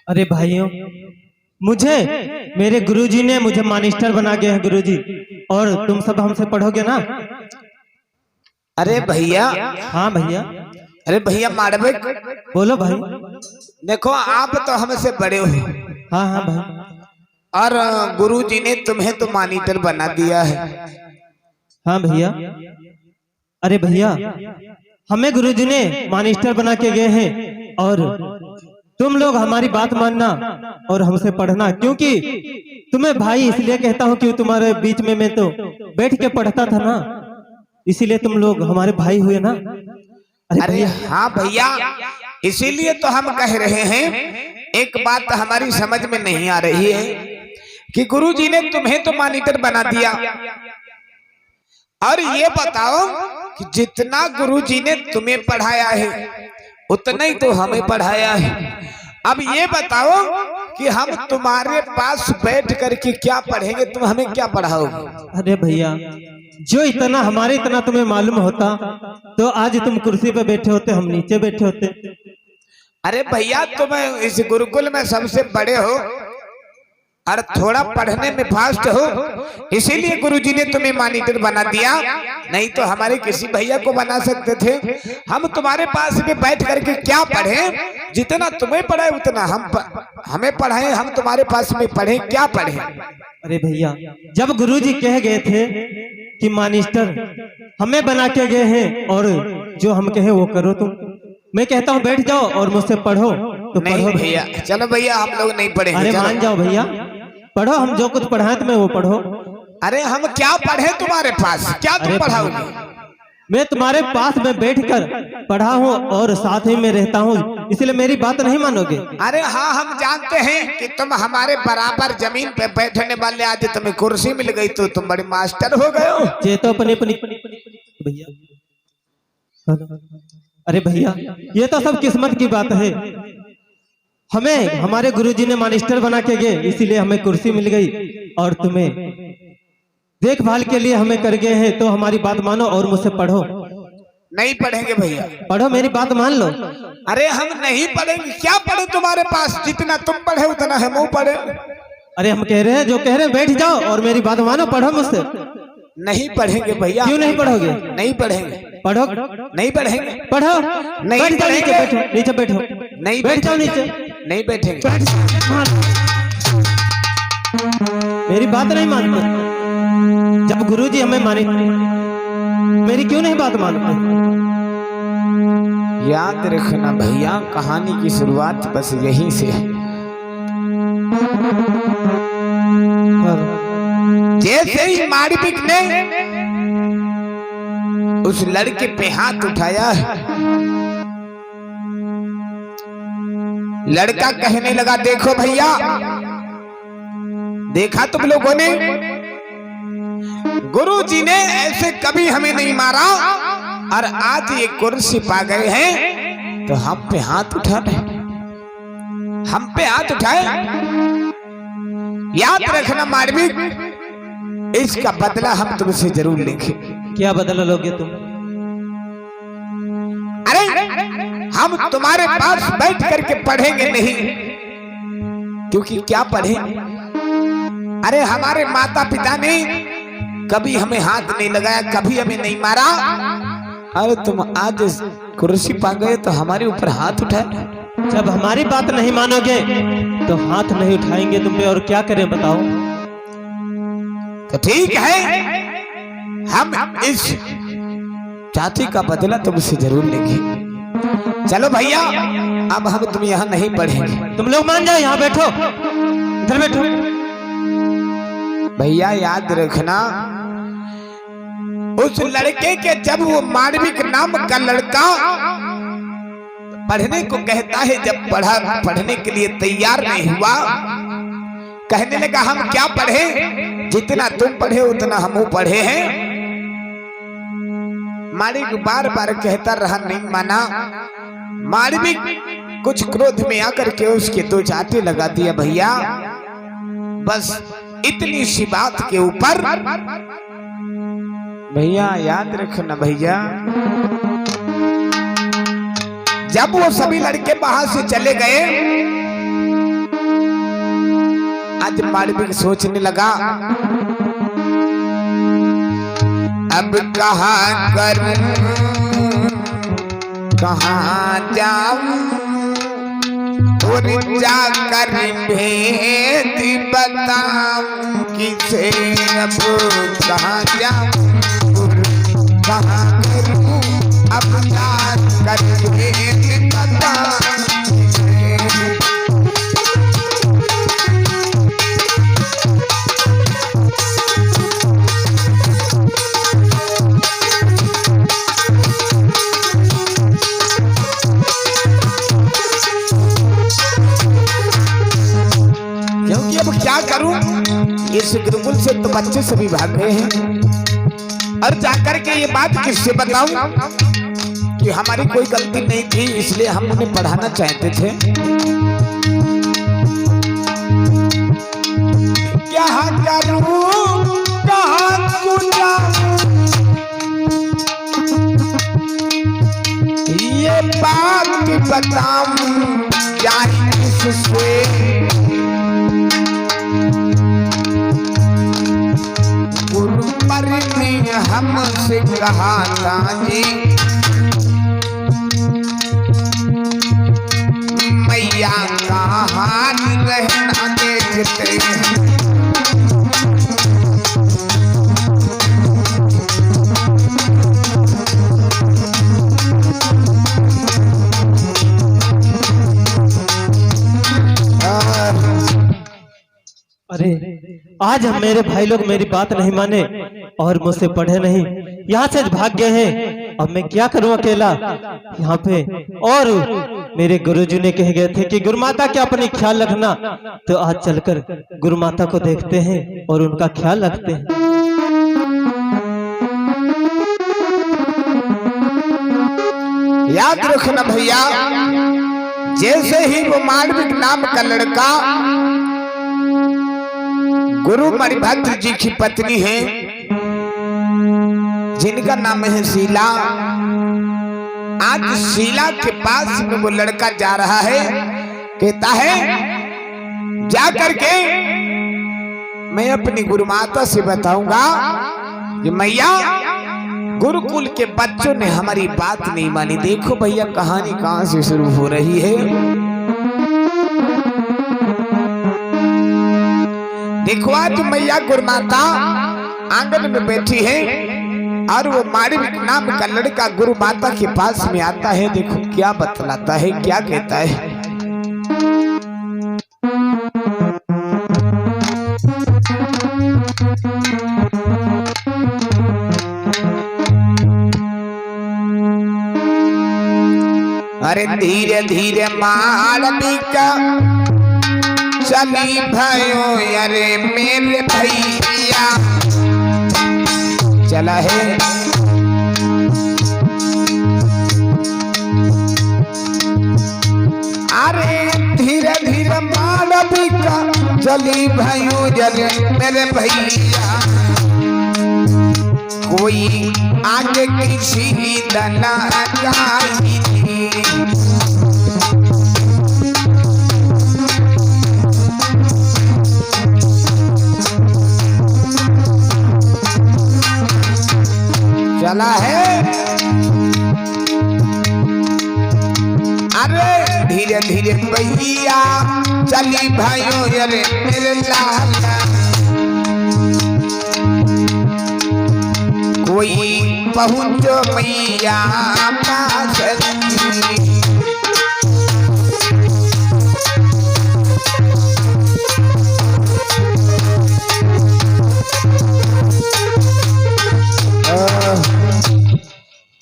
अरे भाइयों, मुझे मेरे गुरुजी ने मुझे मानिस्टर बना के है गुरुजी, और तुम सब हमसे पढ़ोगे ना? अरे भैया। हाँ भैया। अरे भैया माड़विक, बोलो भाई। देखो आप तो हमसे बड़े हो। हाँ हाँ भाई। और गुरुजी ने तुम्हें तो मॉनिटर बना दिया है। हाँ भैया। अरे भैया, हमें गुरुजी ने मानिस्टर बना के गए हैं, और तुम लोग हमारी बात मानना और हमसे पढ़ना, क्योंकि तुम्हें भाई इसलिए कहता हूँ कि तुम्हारे बीच में मैं तो बैठ के पढ़ता था ना, इसीलिए तुम लोग हमारे भाई हुए ना। अरे हाँ भैया, इसीलिए तो हम कह रहे हैं। एक बात हमारी समझ में नहीं आ रही है कि गुरुजी ने तुम्हें तो मॉनिटर बना दिया, और ये बताओ कि जितना गुरुजी ने तुम्हें पढ़ाया है उतना ही तो हमें पढ़ाया है। अब ये बताओ कि हम तुम्हारे पास बैठ करके क्या पढ़ेंगे, तुम हमें क्या पढ़ाओगे? अरे भैया, जो इतना हमारे इतना तुम्हें मालूम होता तो आज तुम कुर्सी पे बैठे होते, हम नीचे बैठे होते। अरे भैया, तुम इस गुरुकुल में सबसे बड़े हो और थोड़ा पढ़ने में फास्ट हो, इसीलिए गुरुजी ने तुम्हें मॉनिटर बना दिया, नहीं तो हमारे किसी भैया को बना सकते थे। हम तुम्हारे पास में बैठ करके क्या पढ़े? जितना तुम्हें पढ़ाए उतना हमें पढ़ाए, हम तुम्हारे पास में पढ़े क्या पढ़े? अरे भैया, जब गुरुजी कह गए थे कि मानिस्टर हमें बना के गए हैं और जो हम कहे वो करो, तुम मैं कहता हूँ बैठ जाओ और मुझसे पढ़ो तो नहीं पढ़ो भैया, चलो भैया हम लोग नहीं पढ़ेंगे। अरे मान जाओ भैया, पढ़ो, हम जो कुछ पढ़ाए तुम्हें वो पढ़ो। अरे हम क्या पढ़े तुम्हारे पास, क्या तुम पढ़ाओगे? मैं तुम्हारे पास में बैठकर पढ़ा हूँ और साथ ही में रहता हूँ, इसलिए मेरी बात नहीं मानोगे? अरे हाँ, हम जानते हैं कि तुम हमारे बराबर जमीन पे बैठने वाले, आज तुम्हें कुर्सी मिल गई तो तुम बड़े मास्टर हो गए हो। ये तो अपनी अपनी भैया। अरे भैया, ये तो सब किस्मत की बात है। हमें हमारे गुरुजी ने मानिस्टर बना के गए, इसीलिए हमें कुर्सी मिल गई, और तुम्हें देखभाल के लिए हमें कर गए हैं, तो हमारी बात मानो और मुझसे पढ़ो। नहीं पढ़ेंगे भैया। पढ़ो, मेरी बात मान लो। अरे हम नहीं पढ़ेंगे, क्या पढ़े तुम्हारे पास? जितना तुम पढ़े उतना हम पढ़े। अरे हम कह रहे हैं, जो कह रहे हैं बैठ जाओ और मेरी बात मानो, पढ़ो मुझसे। नहीं पढ़ेंगे भैया। क्यों नहीं पढ़ोगे? नहीं पढ़ेंगे। पढ़ो। नहीं पढ़ेंगे। पढ़ो। नहीं बैठ जाओ, नीचे बैठो, नीचे बैठो। नहीं बैठ जाओ नीचे। नहीं बैठेंगे। मेरी बात नहीं मानते? जब गुरुजी हमें माने, मेरी क्यों नहीं बात मानते? याद रखना भैया, कहानी की शुरुआत बस यहीं से है। जैसे ही माड़विक ने उस लड़के पे हाथ उठाया, लड़का कहने लगा, देखो भैया, देखा तुम लोगों ने, गुरुजी ने ऐसे कभी हमें नहीं मारा, और आज ये कुर्सी पा गए हैं तो हम पे हाथ उठा रहे, हम पे हाथ उठाए। याद रखना माड़विक, इसका बदला हम तुमसे जरूर लेंगे। क्या बदला लोगे तुम? अरे हम तुम्हारे पास बैठ करके पढ़ेंगे नहीं, क्योंकि क्या पढ़े? अरे हमारे माता पिता ने कभी हमें हाथ नहीं लगाया, कभी हमें नहीं मारा, अरे तुम आज कुर्सी पा गए तो हमारे ऊपर हाथ उठाए। जब हमारी बात नहीं मानोगे तो हाथ नहीं उठाएंगे तुम पे, और क्या करें बताओ? तो ठीक है, हम इस जाति का बदला तुमसे जरूर लेंगे। चलो भैया, अब हम तुम यहाँ नहीं पढ़ेंगे। तुम लोग मान जाओ, यहाँ बैठो, इधर बैठो। भैया याद रखना, उस लड़के के जब वो माड़विक नाम का लड़का पढ़ने को कहता है, जब पढ़ने के लिए तैयार नहीं हुआ, कहने लगा हम क्या पढ़े? जितना तुम पढ़े उतना हम पढ़े हैं। माड़विक बार बार कहता रहा, नहीं माना। माड़विक कुछ क्रोध में आकर के उसके दो चाटे लगा दिया। भैया बस इतनी सी बात के ऊपर भैया याद रखना भैया, जब वो सभी लड़के वहां से चले गए आज मालविक सोचने लगा अब कहाँ करूं कहाँ जाऊं और जाकर भेद बताऊं किसे अब कहाँ जाऊं और कहाँ करूं अब जाकर भेद बताऊं क्या करूं इस गुरुकुल से तो बच्चे सभी भाग गए हैं और जाकर के ये बात किससे बताऊं कि हमारी कोई गलती नहीं थी इसलिए हम उन्हें पढ़ाना चाहते थे। क्या करूं कहां को जाऊं ये बात बताऊं जाए किससे ने हमसे कहा था जी मैया का हाथ रहना देखते अरे आज हम मेरे भाई लोग मेरी बात नहीं माने और मुझसे पढ़े नहीं, यहाँ से भाग गए हैं। अब मैं क्या करूं अकेला यहाँ पे। और मेरे गुरुजी ने कह गए थे कि गुरुमाता के अपनी ख्याल रखना, तो आज चलकर गुरुमाता को देखते हैं और उनका ख्याल रखते हैं। याद रखना भैया, जैसे ही वो मालविक नाम का लड़का गुरु मणिभद्र जी की पत्नी है जिनका नाम है शीला, आज शीला के पास में वो लड़का जा रहा है, कहता है जा करके मैं अपनी गुरुमाता से बताऊंगा कि मैया गुरुकुल के बच्चों ने हमारी बात नहीं मानी। देखो भैया कहानी कहां से शुरू हो रही है। देखो आज मैया गुरुमाता आंगन में बैठी है और वो मालविक नाम का लड़का गुरुमाता के पास में आता है। देखो क्या बतलाता है, क्या कहता है। अरे धीरे धीरे मालविका चली भयो अरे मेरे भैया चला है। अरे धीरे धीरे मालविका चली भयो अरे मेरे भैया, कोई आगे किसी दना गाई चला है। अरे धीरे धीरे भैया चली भाइयों अरे मेरे लाला, कोई पहुंचो मैया पास।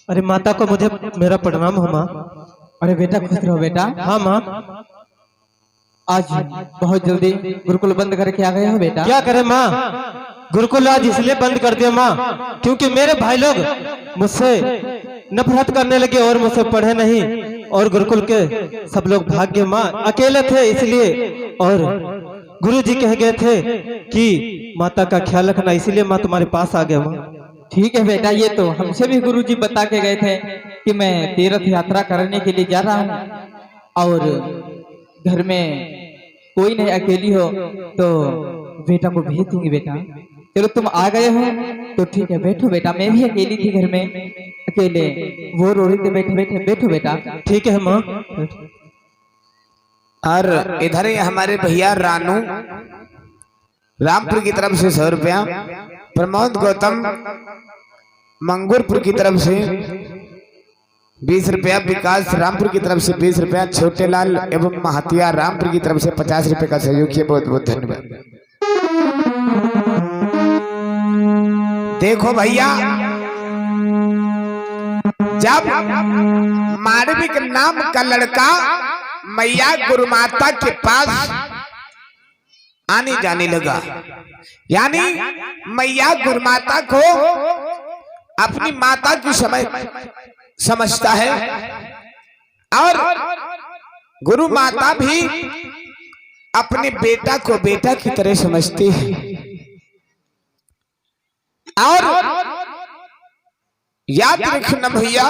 अरे माता को मुझे मेरा प्रणाम हो माँ। अरे बेटा खुश रहो बेटा। हाँ माँ, आज बहुत जल्दी गुरुकुल बंद करके आ गए हो बेटा। क्या करे माँ, गुरुकुल आज इसलिए बंद कर दिया माँ क्योंकि मेरे भाई लोग मुझसे नफरत करने लगे और मुझसे पढ़े नहीं, और गुरुकुल के सब लोग भाग गए माँ, अकेले थे इसलिए। और गुरुजी कह गए थे कि माता का ख्याल रखना, इसीलिए माँ तुम्हारे पास आ गया माँ। ठीक है बेटा, ये तो हमसे भी गुरुजी बता के गए थे कि मैं तीर्थ यात्रा करने के लिए जा रहा हूँ और घर में कोई नहीं, अकेली हो तो बेटा को भेज दूंगी बेटा। चलो तुम आ गए हो तो ठीक है, बैठो बेटा। मैं भी अकेली थी घर में, अकेले वो रो रही थी। बैठे बैठे बैठो बेटा। ठीक है माँ। और इधर ही हमारे भैया रानू रामपुर की तरफ से 100 रुपया, प्रमोद गौतम मंगूरपुर की तरफ से 20 रुपया, विकास रामपुर की तरफ से 20 रुपया, छोटे लाल एवं महातिया रामपुर की तरफ से 50 रुपए का सहयोग किया। बहुत बहुत धन्यवाद। देखो भैया, जब मालविक नाम का लड़का मैया गुरु माता के पास आने जाने लगा, यानी मैया गुरु माता को अपनी माता की समझता है और गुरु माता भी अपने बेटा को बेटा की तरह समझती है। और याद रखना भैया,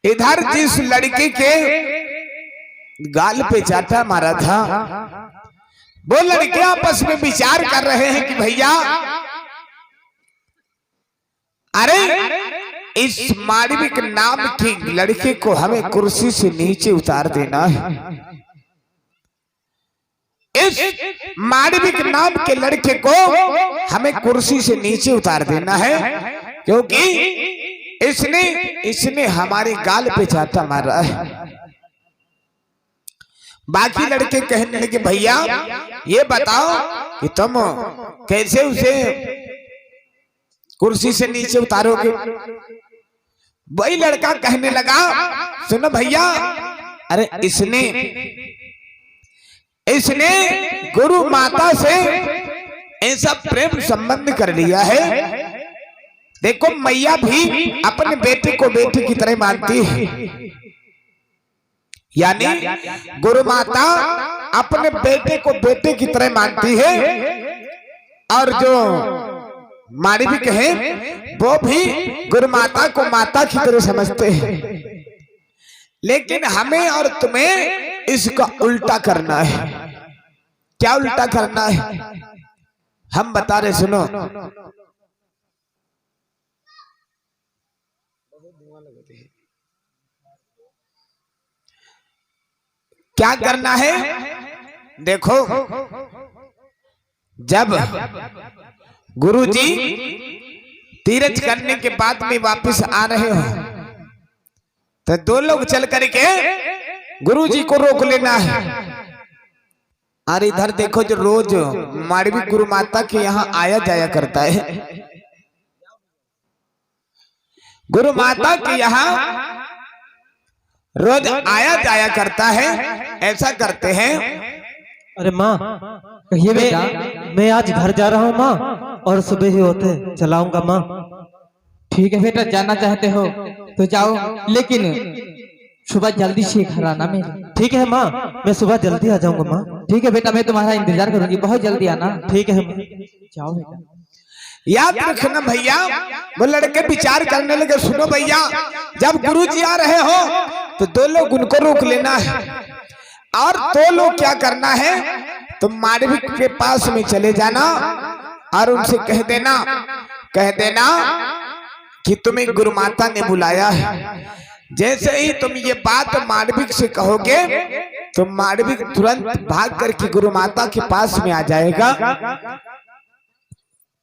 इधर जिस लड़के के गाल पे चाटा मारा था, वो लड़के आपस में विचार कर रहे हैं कि भैया अरे इस मालविक नाम के लड़के को हमें कुर्सी से नीचे उतार देना है। इस मालविक नाम के लड़के को हमें कुर्सी से नीचे उतार देना है, क्योंकि इसने हमारे गाल पे चाटा मारा है। बाकी लड़के कहने लगे भैया ये बताओ कि तुम कैसे उसे कुर्सी से नीचे उतारोगे। वही लड़का कहने लगा सुनो भैया, अरे इसने गुरु माता से ऐसा प्रेम संबंध कर लिया है। देखो मैया भी अपने बेटे को बेटे की तरह मानती है, यानी गुरु माता अपने बेटे को बेटे की तरह मानती है और जो मालविक है वो भी गुरु माता को माता की तरह समझते हैं। लेकिन हमें और तुम्हें इसका उल्टा करना है। क्या उल्टा करना है हम बता रहे, सुनो। क्या करना है देखो, जब गुरुजी तीरथ करने के बाद में वापस आ रहे हो तो दो लोग चल करके गुरुजी को रोक लेना है। और इधर देखो जो रोज मालविक गुरु माता के यहाँ आया जाया करता है, गुरु माता के यहाँ रोज आया जाया करता है, ऐसा करते हैं। अरे माँ, कहिए बेटा। मैं आज घर जा रहा हूँ माँ, और सुबह ही होते चलाऊंगा माँ। ठीक है बेटा, जाना चाहते हो तो जाओ, लेकिन सुबह जल्दी से घर आना मेरे। ठीक है माँ, मैं सुबह जल्दी आ जाऊंगा माँ। ठीक है बेटा, मैं तुम्हारा इंतजार करूंगी, बहुत जल्दी आना। ठीक है माँ। जाओ बेटा। याद रखना भैया, वो लड़के विचार करने लगे सुनो भैया, जब गुरुजी आ रहे हो तो दो लोग उनको रोक लेना है और दो लोग क्या करना है, तुम मालविक के पास में चले जाना और उनसे कह देना कि तुम्हें गुरु माता ने बुलाया है। जैसे ही तुम ये बात मालविक से कहोगे तो मालविक तुरंत भाग करके गुरु माता के पास में आ जाएगा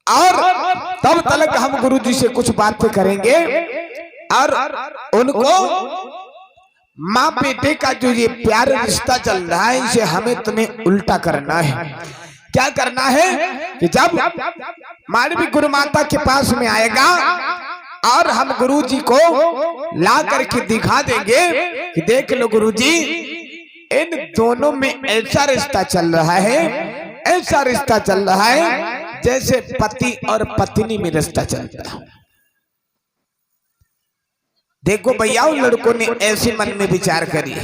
और तब तक हम गुरुजी से कुछ बातें करेंगे और उनको माँ बेटे का जो ये प्यार रिश्ता चल रहा है इसे हमें तुम्हें उल्टा करना है। क्या करना है कि जब मालविक गुरु माता के पास में आएगा और हम गुरुजी को ला करके दिखा देंगे कि देख लो गुरुजी, इन दोनों में ऐसा रिश्ता चल रहा है, ऐसा रिश्ता चल रहा है जैसे पति और पत्नी में रिश्ता चलता है। देखो भैया, उन लड़कों ने ऐसे मन में विचार करी।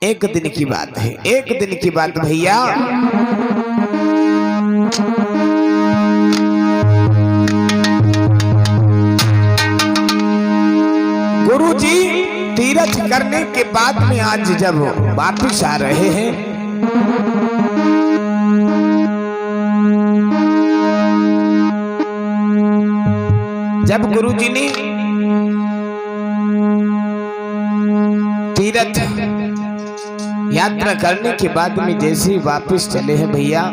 एक दिन की बात है, एक दिन की बात भैया, गुरुजी तीरथ करने के बाद में आज जब वापिस आ रहे हैं जब गुरुजी ने तीर्थ यात्रा करने के बाद में जैसे ही वापस चले हैं भैया,